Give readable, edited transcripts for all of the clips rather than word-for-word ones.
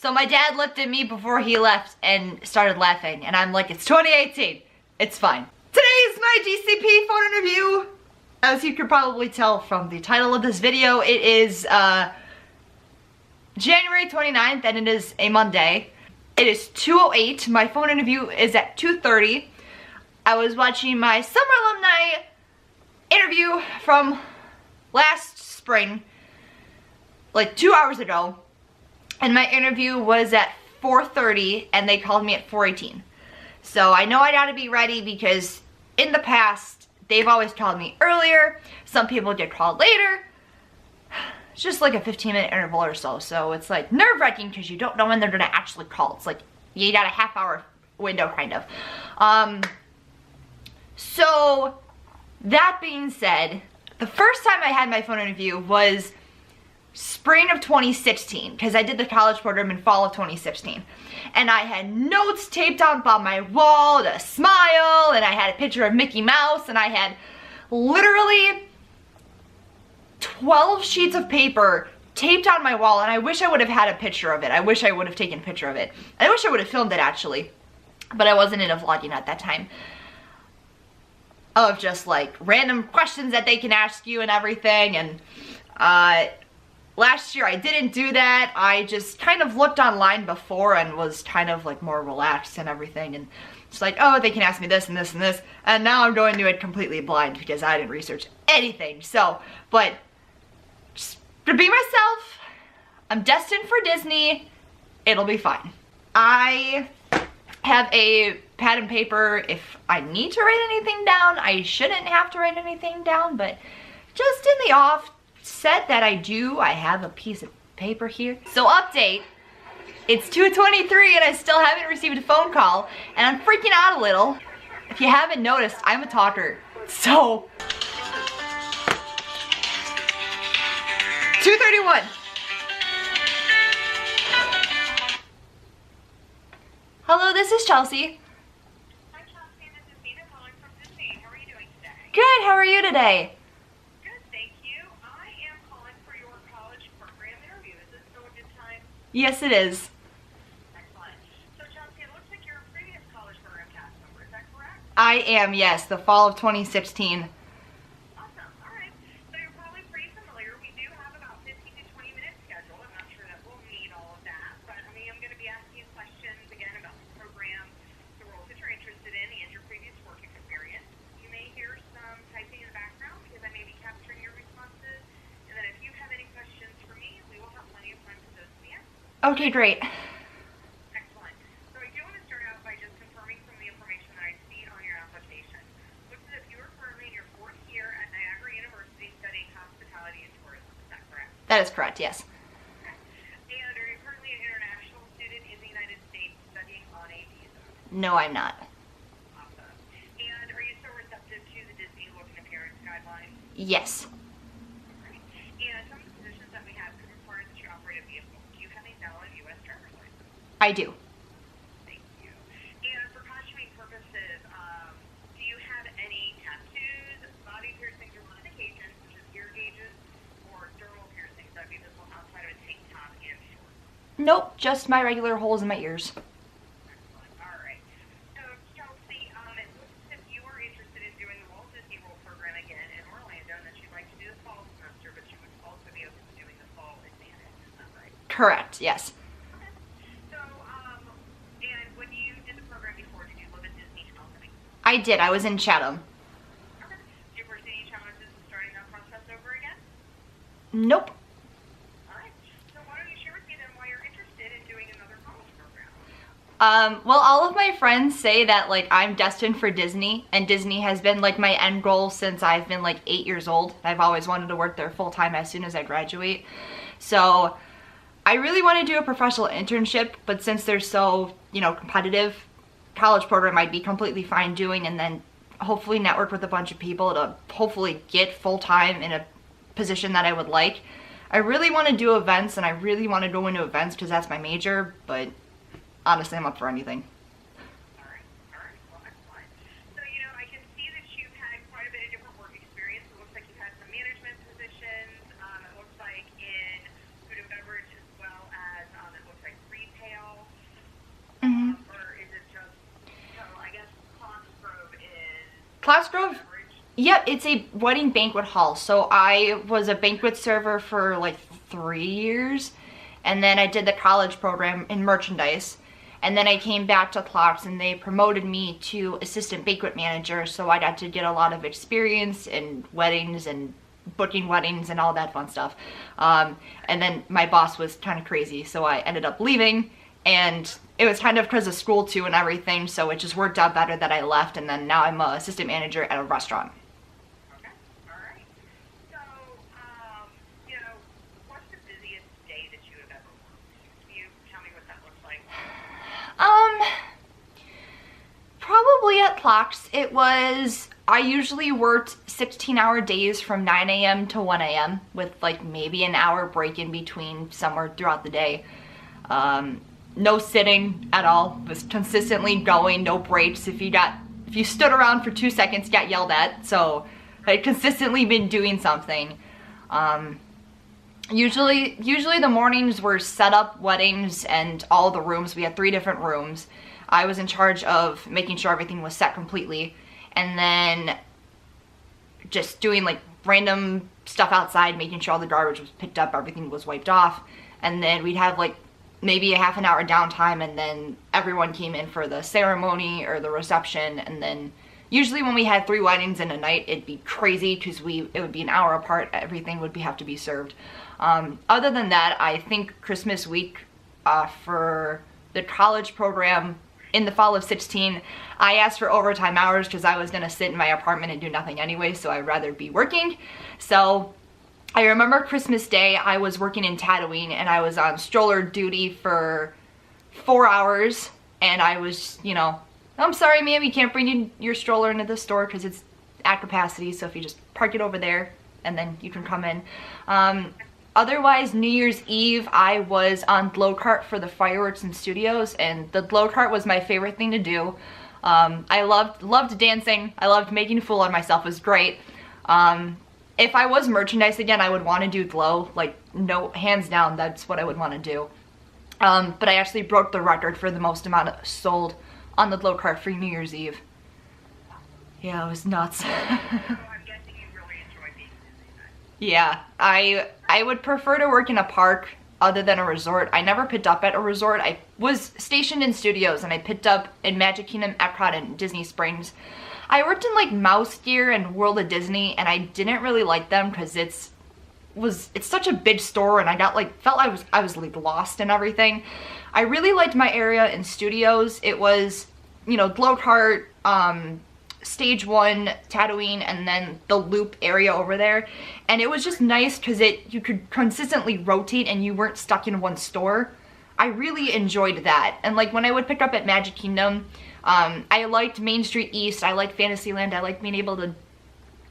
So my dad looked at me before he left and started laughing, and I'm like, it's 2018. It's fine. Today is my DCP phone interview. As you could probably tell from the title of this video, it is January 29th, and it is a Monday. It is 2:08. My phone interview is at 2:30. I was watching my summer alumni interview from last spring, like 2 hours ago. And my interview was at 4:30 and they called me at 4:18. So I know I gotta be ready because in the past, they've always called me earlier. Some people get called later. It's just like a 15-minute interval or so. So it's like nerve-wracking because you don't know when they're gonna actually call. It's like you got a half-hour window kind of. So that being said, the first time I had my phone interview was spring of 2016, because I did the college program in fall of 2016, and I had notes taped up on my wall to smile, and I had a picture of Mickey Mouse, and I had literally 12 sheets of paper taped on my wall, and I wish I would have had a picture of it. I wish I would have taken a picture of it. I wish I would have filmed it actually, but I wasn't into vlogging at that time. Of just like random questions that they can ask you and everything, and last year I didn't do that. I just kind of looked online before and was kind of like more relaxed and everything, and it's like, oh, they can ask me this and this and this, and now I'm going to it completely blind because I didn't research anything. So, but just to be myself, I'm destined for Disney, it'll be fine. I have a pad and paper if I need to write anything down. I shouldn't have to write anything down, but just in the off set that I do, I have a piece of paper here. So update, it's 2:23 and I still haven't received a phone call, and I'm freaking out a little. If you haven't noticed, I'm a talker. So 2:31. Hello, this is Chelsea. Hi Chelsea, this is Nina calling from Disney. How are you doing today? Good, how are you today? Good, thank you. I am calling for your college program interview. Is this still a good time? Yes, it is. Excellent. So Chelsea, it looks like you're a previous college program cast member, is that correct? I am, yes, the fall of 2016. Awesome, alright. So you're probably pretty familiar. We do have about 15 to 20 minutes scheduled. I'm not sure that we'll need all of that, but I mean, I'm going to be asking you questions again about the program, the roles that you're interested in, and your previous work experience. You may hear some typing in the background because I may be capturing your responses, and then if you have any questions for me, we will have plenty of time for those at the end. Okay, great. Excellent. So I do want to start out by just confirming some of the information that I see on your application. Looks as if you are currently in your 4th year at Niagara University studying hospitality and tourism. Is that correct? That is correct, yes. And are you currently an international student in the United States studying on a visa? No, I'm not. Awesome. And are you still receptive to the Disney look and appearance guidelines? Yes. Great. And some of the positions that we have could require that you operate a vehicle. Do you have a valid U.S. driver's license? I do. Thank you. And for costuming purposes, do you have any tattoos, body piercings, or modifications, such as ear gauges or dermal piercings that would be visible outside of a tank top and shorts? Nope, just my regular holes in my ears. Excellent. All right. So, Chelsea, it looks as if you are interested in doing the Walt Disney World program again in Orlando, and that you'd like to do the fall semester, but you would also be open to doing the fall advantage. Is that right? Correct, yes. Okay. So, and when you did the program before, did you live at Disney Chelsea? I did, I was in Chatham. Okay. Do you foresee any challenges in starting that process over again? Nope. All right. So why don't you share with me then why you're interested in doing another college program? Well, all of my friends say that like I'm destined for Disney, and Disney has been like my end goal since I've been like 8 years old. I've always wanted to work there full time as soon as I graduate. So I really want to do a professional internship, but since they're so, you know, competitive, college program I'd be completely fine doing, and then hopefully network with a bunch of people to hopefully get full time in a position that I would like. I really want to do events, and I really want to go into events because that's my major, but honestly, I'm up for anything. All right. Well, excellent. So, you know, I can see that you've had quite a bit of different work experience. It looks like you've had some management positions. It looks like in food and beverage, as well as it looks like retail. Cottsgrove, yep, it's a wedding banquet hall. So I was a banquet server for like 3 years, and then I did the college program in merchandise. And then I came back to Clocks and they promoted me to assistant banquet manager, so I got to get a lot of experience in weddings and booking weddings and all that fun stuff. And then my boss was kind of crazy, so I ended up leaving, and it was kind of because of school too and everything, so it just worked out better that I left, and then now I'm an assistant manager at a restaurant. Okay, all right. So, you know, what's the busiest day that you have ever worked? Can you tell me what that looks like? Probably at Clocks, I usually worked 16-hour days from 9 a.m. to 1 a.m. with like maybe an hour break in between somewhere throughout the day. No sitting at all, was consistently going, no breaks. If you stood around for 2 seconds, you got yelled at. So I'd consistently been doing something. Usually the mornings were set up weddings and all the rooms. We had 3 different rooms. I was in charge of making sure everything was set completely, and then just doing like random stuff outside, making sure all the garbage was picked up, everything was wiped off, and then we'd have like maybe a half an hour downtime, and then everyone came in for the ceremony or the reception. And then usually when we had 3 weddings in a night, it'd be crazy because it would be an hour apart, everything would have to be served. Other than that, I think Christmas week for the college program in the fall of 16, I asked for overtime hours because I was going to sit in my apartment and do nothing anyway, so I'd rather be working. So I remember Christmas Day, I was working in Tatooine, and I was on stroller duty for 4 hours, and I was, you know, I'm sorry ma'am, you can't bring your stroller into the store because it's at capacity, so if you just park it over there, and then you can come in. Otherwise, New Year's Eve, I was on glow cart for the fireworks and studios, and the glow cart was my favorite thing to do. I loved dancing. I loved making a fool of myself. It was great. If I was merchandise again, I would want to do glow. Like, no, hands down, that's what I would want to do. But I actually broke the record for the most amount sold on the glow cart for New Year's Eve. Yeah, it was nuts. Yeah, I would prefer to work in a park other than a resort. I never picked up at a resort. I was stationed in studios, and I picked up in Magic Kingdom, Epcot, and Disney Springs. I worked in like Mouse Gear and World of Disney, and I didn't really like them because it's such a big store, and I got like felt I was like lost and everything. I really liked my area in studios. It was, you know, glow cart, Stage 1, Tatooine, and then the loop area over there. And it was just nice because you could consistently rotate and you weren't stuck in one store. I really enjoyed that. And like when I would pick up at Magic Kingdom, I liked Main Street East, I liked Fantasyland, I liked being able to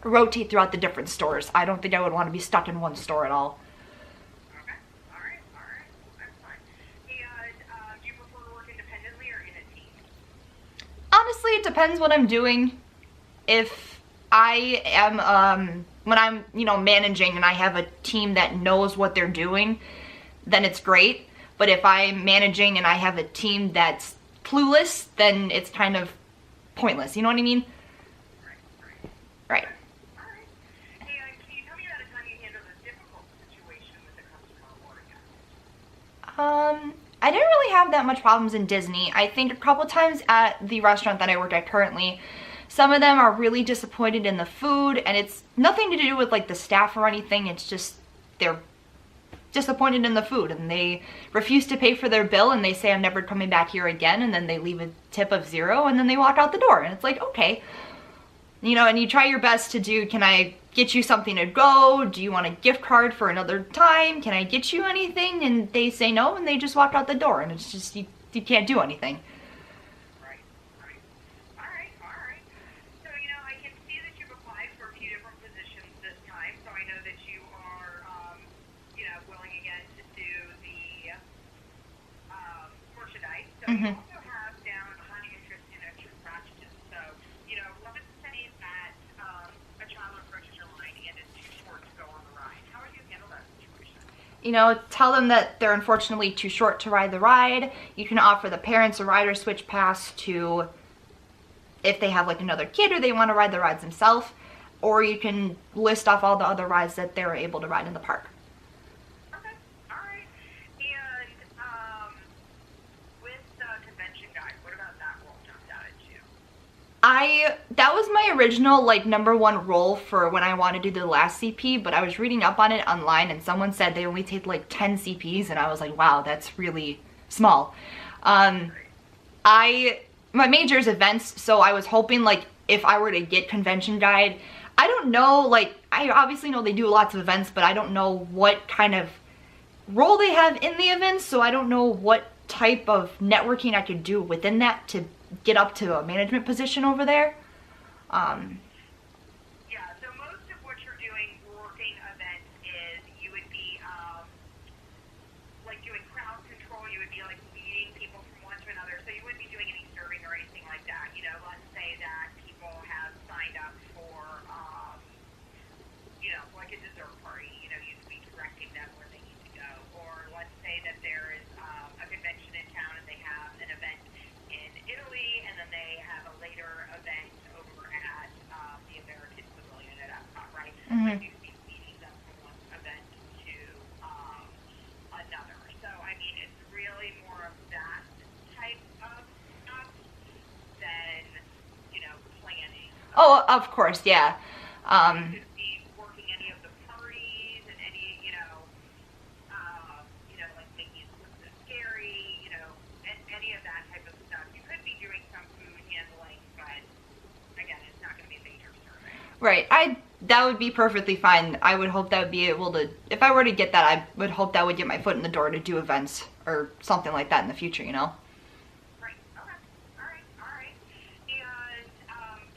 rotate throughout the different stores. I don't think I would want to be stuck in one store at all. Okay, alright, that's fine. And do you prefer to work independently or in a team? Honestly, it depends what I'm doing. If I am, when I'm, you know, managing and I have a team that knows what they're doing, then it's great. But if I'm managing and I have a team that's clueless, then it's kind of pointless. You know what I mean? Right. All right. Hey, can you tell me about a time you handled a difficult situation with a customer or a guest? I didn't really have that much problems in Disney. I think a couple times at the restaurant that I work at currently, some of them are really disappointed in the food, and it's nothing to do with like the staff or anything. It's just they're disappointed in the food, and they refuse to pay for their bill, and they say I'm never coming back here again, and then they leave a tip of 0, and then they walk out the door, and it's like, okay. You know, and you try your best to do, can I get you something to go? Do you want a gift card for another time? Can I get you anything? And they say no, and they just walk out the door, and it's just, you can't do anything. Right. All right. So, you know, I can see that you've applied for a few different positions this time, so I know that you are, you know, willing again to do the merchandise. So you also have down a high interest in extra scratches. So, you know, let's say that a child approaches your line and is too short to go on the ride. How would you handle that situation? You know, tell them that they're unfortunately too short to ride the ride. You can offer the parents a rider switch pass to if they have like another kid or they want to ride the rides themselves, or you can list off all the other rides that they're able to ride in the park. Okay, all right. And with the convention guide, what about that role jumped out at you? That was my original like #1 role for when I wanted to do the last CP, but I was reading up on it online and someone said they only take like 10 CPs, and I was like, wow, that's really small. My major is events, so I was hoping like if I were to get convention guide, I don't know, like I obviously know they do lots of events, but I don't know what kind of role they have in the events, so I don't know what type of networking I could do within that to get up to a management position over there. Yeah, so most of what you're doing working events is you would be like doing crowd control, you would be like leading people from one to another, so you wouldn't be doing any serving or anything like that. You know, let's say that people have signed up for, you know, like a dessert party, you know, you'd be directing them where they need to go. Or let's say that there is a convention in town and they have an event in Italy, and then they have a later event over at the American Pavilion at Epcot, right? Like you'd be leading them from one event to another. So, I mean, it's really more of that type of stuff than, you know, planning. Oh, of course, yeah. You could be working any of the parties and any, you know, like making it look so scary, you know, any of that type of stuff. You could be doing some food handling, but again, it's not going to be a major survey. Right, that would be perfectly fine. I would hope that would be able to, if I were to get that, I would hope that would get my foot in the door to do events or something like that in the future, you know? Right, okay. All right. And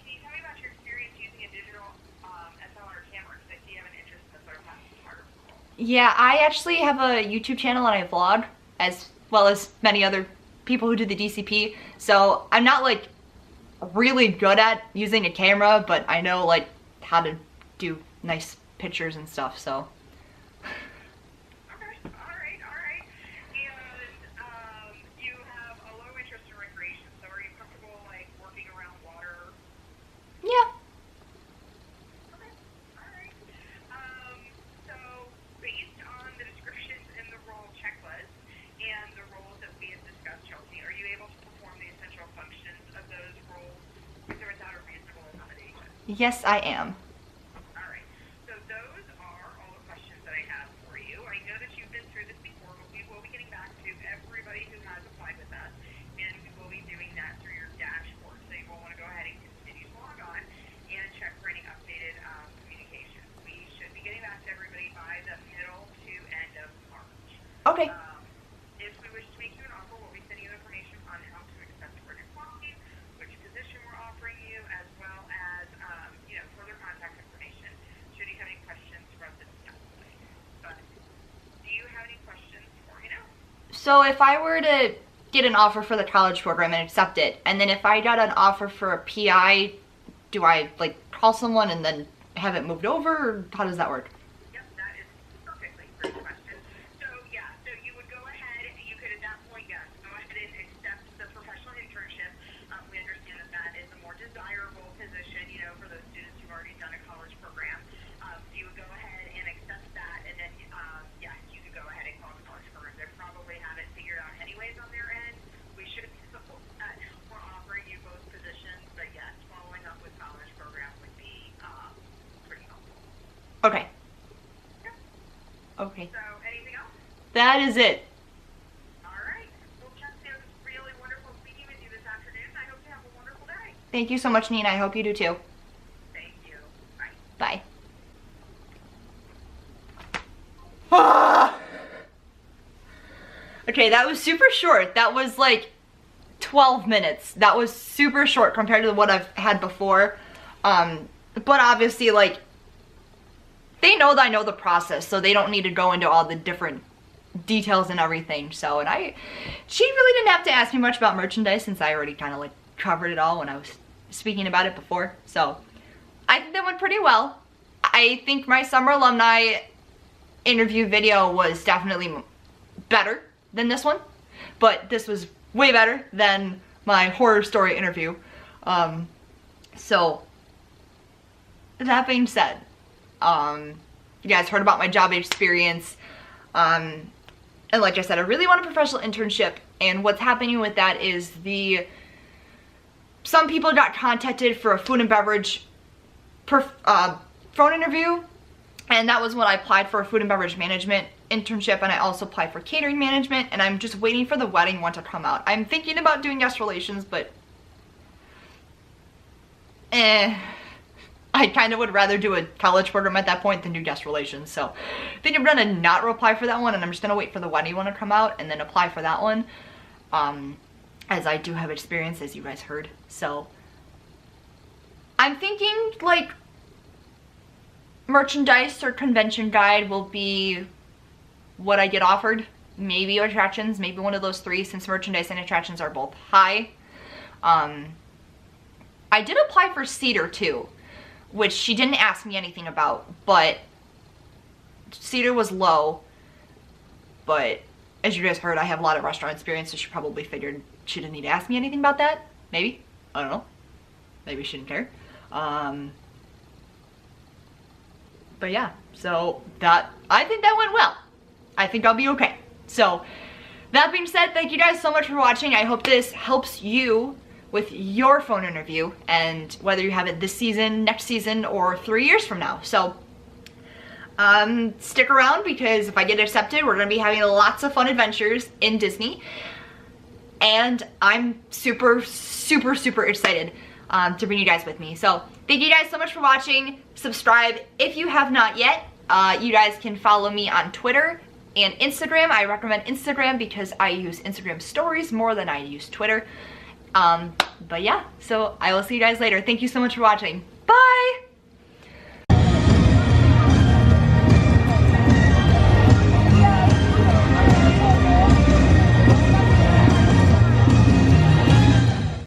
can you tell me about your experience using a digital SLR camera? Because I see you have an interest in the photographs photography role. Yeah, I actually have a YouTube channel and I vlog, as well as many other people who do the DCP, so I'm not like really good at using a camera, but I know like how to do nice pictures and stuff, so. Okay, all right. And you have a low interest in recreation, so are you comfortable like working around water? Yeah. Okay, all right. So based on the descriptions in the role checklist and the roles that we have discussed, Chelsea, are you able to perform the essential functions of those roles with or without a reasonable accommodation? Yes, I am. All right. So those are all the questions that I have for you. I know that you've been through this before, but we will be getting back to everybody who has applied with us, and we will be doing that through your dashboard. So you will want to go ahead and continue to log on and check for any updated communications. We should be getting back to everybody by the middle to end of March. Okay. If we wish to make you an offer, we'll be sending you information on how to accept for new quality, which position we're offering you, as well as further contact information should you have any questions throughout this step. But do you have any questions for me now? So if I were to get an offer for the college program and accept it, and then if I got an offer for a PI, do I like call someone and then have it moved over, or how does that work? Yep, that is perfectly great question. So you would go ahead, you could at that point, yes, go ahead and accept the professional internship. We understand that is a more desirable position, for those students who've already done a college program. So you would go ahead and accept that, and then, yes, you could go ahead and call the college program. They probably have it figured out anyways on their end. We should we're offering you both positions, but yes, following up with college program would be pretty helpful. Okay. Yep. Okay. So anything else? That is it. All right. Well, Chelsea, it was really wonderful speaking with you this afternoon. I hope you have a wonderful day. Thank you so much, Nina. I hope you do too. Thank you. Bye. Bye. Ah! Okay, that was super short. That was like 12 minutes. That was super short compared to what I've had before. But obviously, like, they know that I know the process, so they don't need to go into all the different details and everything. So, she really didn't have to ask me much about merchandise since I already kind of like covered it all when I was speaking about it before. So, I think that went pretty well. I think my summer alumni interview video was definitely better than this one, but this was way better than my horror story interview. So that being said, you guys heard about my job experience. And like I said, I really want a professional internship, and what's happening with that is some people got contacted for a food and beverage phone interview, and that was when I applied for a food and beverage management internship, and I also applied for catering management, and I'm just waiting for the wedding one to come out. I'm thinking about doing guest relations, but I kind of would rather do a college program at that point than do guest relations. So I think I'm gonna not apply for that one, and I'm just gonna wait for the wedding one to come out and then apply for that one. As I do have experience, as you guys heard. So I'm thinking like merchandise or convention guide will be what I get offered. Maybe attractions, maybe one of those three, since merchandise and attractions are both high. I did apply for Cedar too, which she didn't ask me anything about, but Cedar was low. But as you guys heard, I have a lot of restaurant experience, so she probably figured she didn't need to ask me anything about that. Maybe. I don't know. Maybe she didn't care. But yeah, so I think that went well. I think I'll be okay. So that being said, thank you guys so much for watching. I hope this helps you with your phone interview, and whether you have it this season, next season, or 3 years from now. So stick around, because if I get accepted, we're gonna be having lots of fun adventures in Disney, and I'm super, super, super excited to bring you guys with me. So thank you guys so much for watching. Subscribe if you have not yet. You guys can follow me on Twitter and Instagram. I recommend Instagram because I use Instagram stories more than I use Twitter. But yeah, so I will see you guys later. Thank you so much for watching.